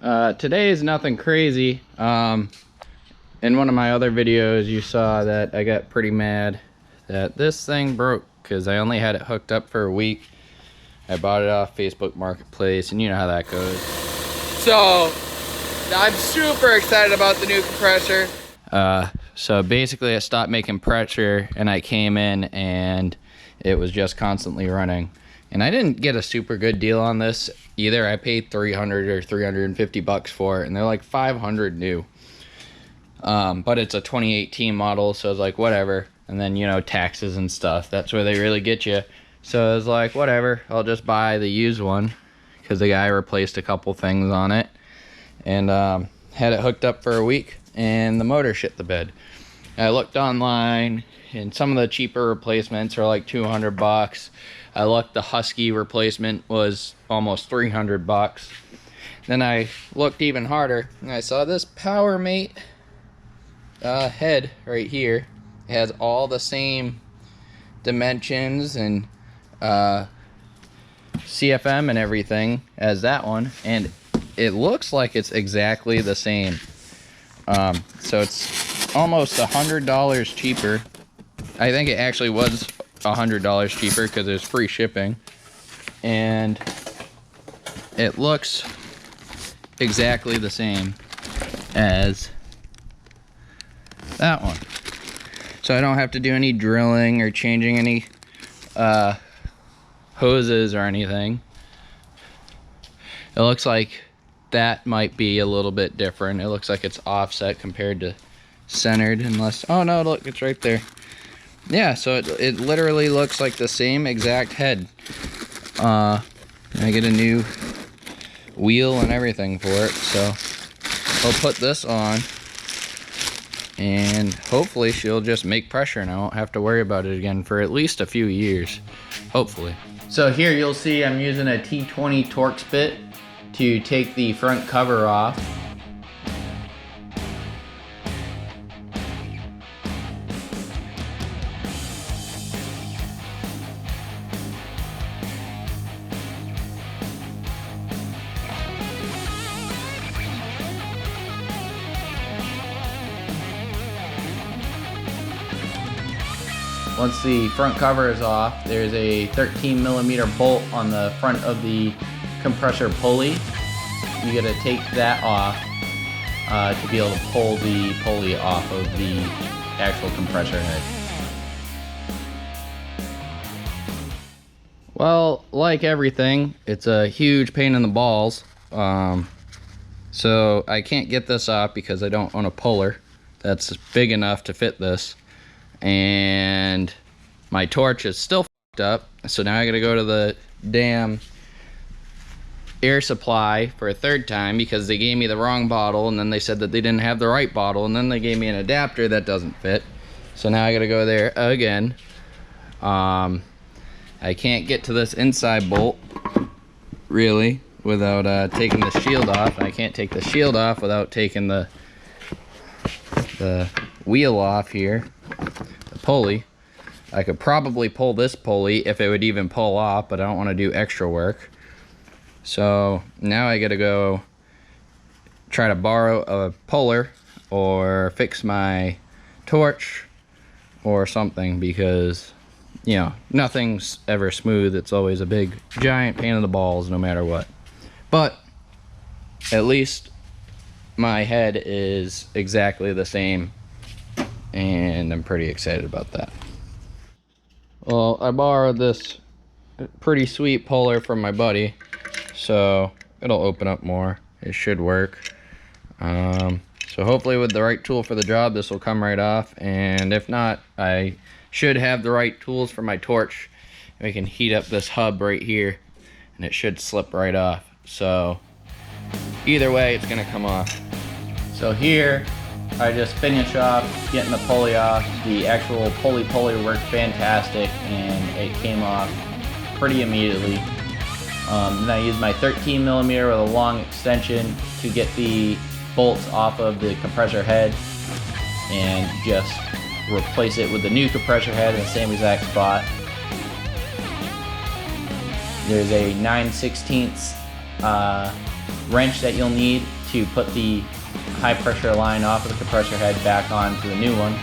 Today is nothing crazy. In one of my other videos you saw that I got pretty mad that this thing broke because I only had it hooked up for a week. I bought it off Facebook Marketplace, and you know how that goes. So I'm super excited about the new compressor. So basically I stopped making pressure and I came in and it was just constantly running. And I didn't get a super good deal on this either. I paid 300 or 350 bucks for it, and they're like 500 new. But it's a 2018 model, so I was like, whatever. And then, you know, taxes and stuff, that's where they really get you. So I was like, whatever, I'll just buy the used one, because the guy replaced a couple things on it. And had it hooked up for a week, and the motor shit the bed. I looked online, and some of the cheaper replacements are like 200 bucks. I looked, the Husky replacement was almost 300 bucks. Then I looked even harder, and I saw this PowerMate head right here. It has all the same dimensions and CFM and everything as that one, and it looks like it's exactly the same. So it's almost $100 cheaper. I think it actually was $100 cheaper because there's free shipping, and it looks exactly the same as that one. So I don't have to do any drilling or changing any hoses or anything. It looks like that might be a little bit different. It looks like it's offset compared to centered, unless, oh no, look, it's right there. Yeah, so it literally looks like the same exact head. I get a new wheel and everything for it, so I'll put this on, and hopefully she'll just make pressure and I won't have to worry about it again for at least a few years, hopefully. So here you'll see I'm using a T20 Torx bit to take the front cover off. Once the front cover is off, there's a 13mm bolt on the front of the compressor pulley. You gotta take that off to be able to pull the pulley off of the actual compressor head. Well, like everything, it's a huge pain in the balls. So I can't get this off because I don't own a puller that's big enough to fit this. And my torch is still fucked up, so now I gotta go to the damn air supply for a third time because they gave me the wrong bottle, and then they said that they didn't have the right bottle, and then they gave me an adapter that doesn't fit, so now I gotta go there again. I can't get to this inside bolt really without taking the shield off. I can't take the shield off without taking the wheel off here, the pulley. I could probably pull this pulley if it would even pull off, but I don't want to do extra work. So now I gotta go try to borrow a puller or fix my torch or something, because, you know, nothing's ever smooth. It's always a big giant pain in the balls no matter what. But at least my head is exactly the same, and I'm pretty excited about that. Well, I borrowed this pretty sweet puller from my buddy, so it'll open up more. It should work. So hopefully with the right tool for the job, this will come right off, and if not, I should have the right tools for my torch. We can heat up this hub right here, and it should slip right off. So either way, it's gonna come off. So here, I just finished off getting the pulley off. The actual pulley worked fantastic, and it came off pretty immediately. Then I used my 13mm with a long extension to get the bolts off of the compressor head and just replace it with the new compressor head in the same exact spot. There's a 9/16 wrench that you'll need to put the high pressure line off of the compressor head back onto the new one.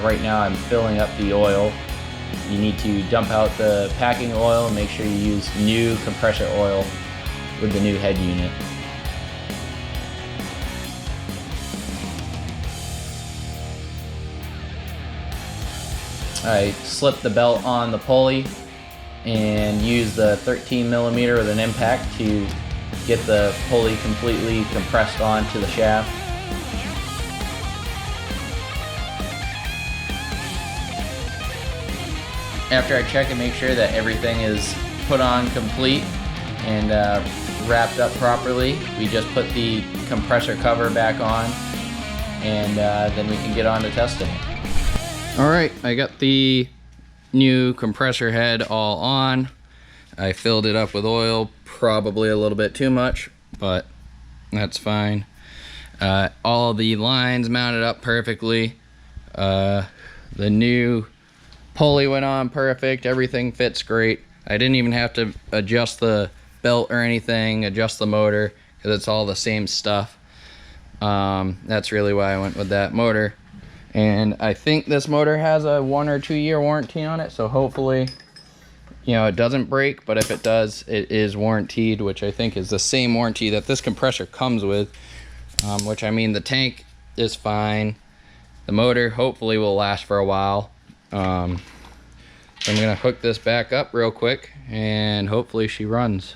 Right now I'm filling up the oil. You need to dump out the packing oil and make sure you use new compressor oil with the new head unit. I slipped the belt on the pulley and used the 13mm with an impact to get the pulley completely compressed onto the shaft. After I check and make sure that everything is put on complete and wrapped up properly, we just put the compressor cover back on, and then we can get on to testing it. Alright, I got the new compressor head all on. I filled it up with oil, probably a little bit too much, but that's fine. All the lines mounted up perfectly. The new pulley went on perfect, everything fits great. I didn't even have to adjust the belt or anything, adjust the motor, because it's all the same stuff. That's really why I went with that motor. And I think this motor has a 1 or 2 year warranty on it, so hopefully, you know, it doesn't break, but if it does, it is warranted, which I think is the same warranty that this compressor comes with, which, I mean, the tank is fine. The motor hopefully will last for a while. So I'm gonna hook this back up real quick and hopefully she runs.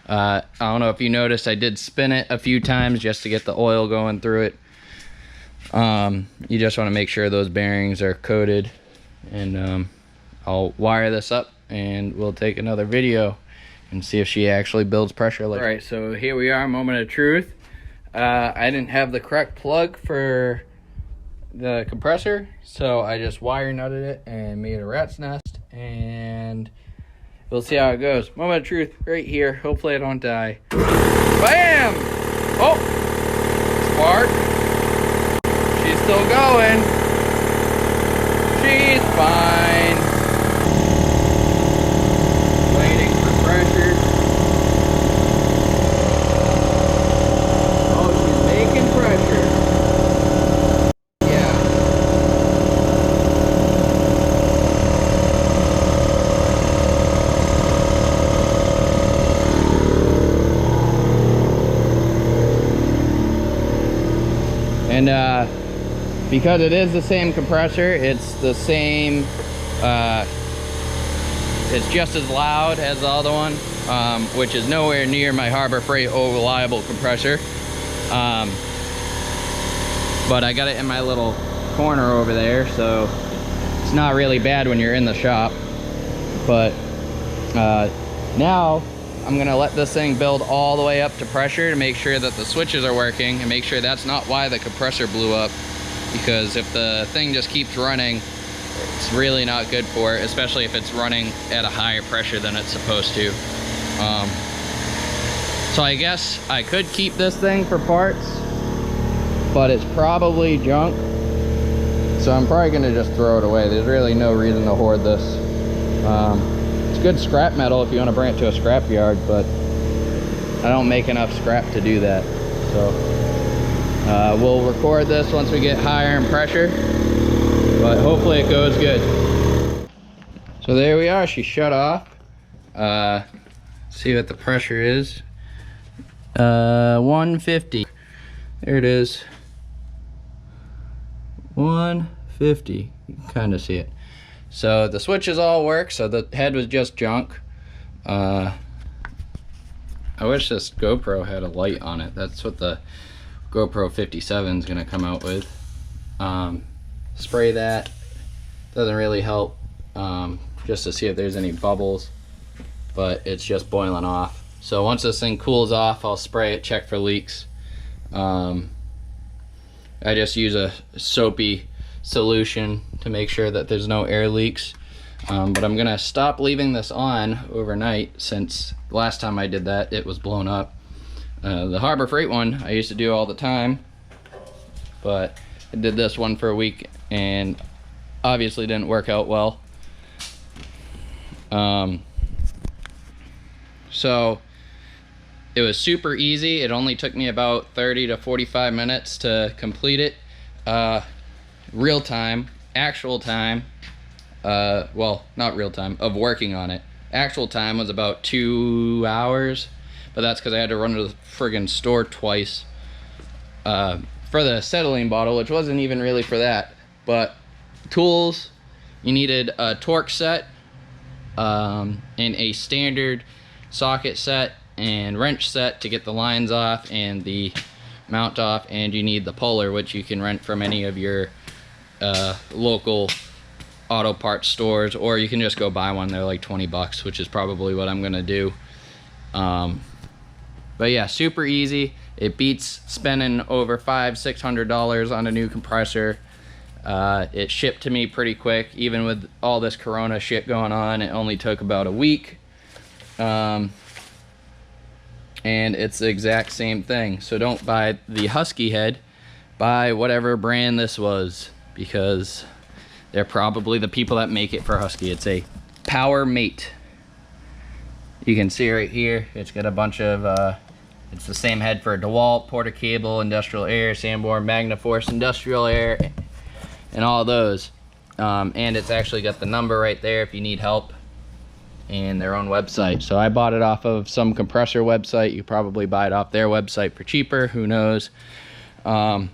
I don't know if you noticed, I did spin it a few times just to get the oil going through it. You just want to make sure those bearings are coated, and I'll wire this up and we'll take another video and see if she actually builds pressure. All right, so here we are, moment of truth. I didn't have the correct plug for the compressor, so I just wire nutted it and made a rat's nest, and we'll see how it goes. Moment of truth right here. Hopefully I don't die. Bam! Oh, spark. She's still going. She's fine. Waiting for pressure. Oh, she's making pressure. Yeah. And because it is the same compressor, it's the same, it's just as loud as the other one, which is nowhere near my Harbor Freight reliable compressor. But I got it in my little corner over there, so it's not really bad when you're in the shop. But now I'm gonna let this thing build all the way up to pressure to make sure that the switches are working and make sure that's not why the compressor blew up. Because if the thing just keeps running, it's really not good for it, especially if it's running at a higher pressure than it's supposed to. So I guess I could keep this thing for parts, but it's probably junk. So I'm probably gonna just throw it away. There's really no reason to hoard this. It's good scrap metal if you want to bring it to a scrap yard, but I don't make enough scrap to do that. So we'll record this once we get higher in pressure, but hopefully it goes good. So there we are, she shut off. See what the pressure is. 150. There it is. 150. You can kind of see it. So the switches all work, so the head was just junk. I wish this GoPro had a light on it. That's what the GoPro 57 is going to come out with. Spray that. Doesn't really help, just to see if there's any bubbles, but it's just boiling off. So once this thing cools off, I'll spray it, check for leaks. I just use a soapy solution to make sure that there's no air leaks. But I'm gonna stop leaving this on overnight, since last time I did that it was blown up. The Harbor Freight one I used to do all the time, but I did this one for a week and obviously didn't work out well. So it was super easy. It only took me about 30 to 45 minutes to complete it. Real time, actual time, well, not real time, of working on it. Actual time was about 2 hours, but that's because I had to run to the friggin' store twice for the acetylene bottle, which wasn't even really for that. But tools, you needed a torque set, and a standard socket set and wrench set to get the lines off and the mount off, and you need the puller, which you can rent from any of your local auto parts stores, or you can just go buy one. They're like 20 bucks, which is probably what I'm gonna do. But yeah, super easy. It beats spending over $500–600 on a new compressor. It shipped to me pretty quick. Even with all this corona shit going on, it only took about a week. And it's the exact same thing. So don't buy the Husky head, buy whatever brand this was, because they're probably the people that make it for Husky. It's a Power Mate. You can see right here, it's got a bunch of, it's the same head for dewalt, Porter Cable, Industrial Air, Sanborn, Magnaforce, Industrial Air, and all those. And it's actually got the number right there if you need help, and their own website. So I bought it off of some compressor website. You probably buy it off their website for cheaper, who knows. But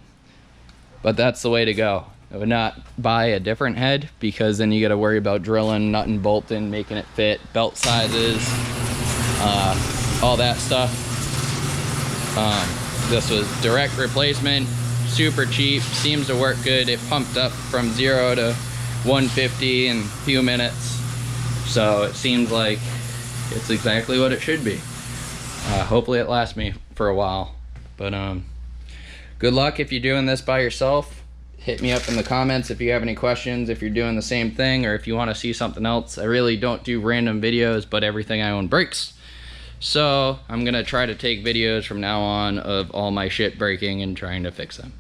that's the way to go. I would not buy a different head, because then you got to worry about drilling, nut and bolting, making it fit, belt sizes, all that stuff. This was direct replacement, super cheap, seems to work good. It pumped up from 0 to 150 in a few minutes, so it seems like it's exactly what it should be. Hopefully it lasts me for a while. But good luck if you're doing this by yourself. Hit me up in the comments if you have any questions, if you're doing the same thing, or if you want to see something else. I really don't do random videos, but everything I own breaks. So I'm gonna try to take videos from now on of all my shit breaking and trying to fix them.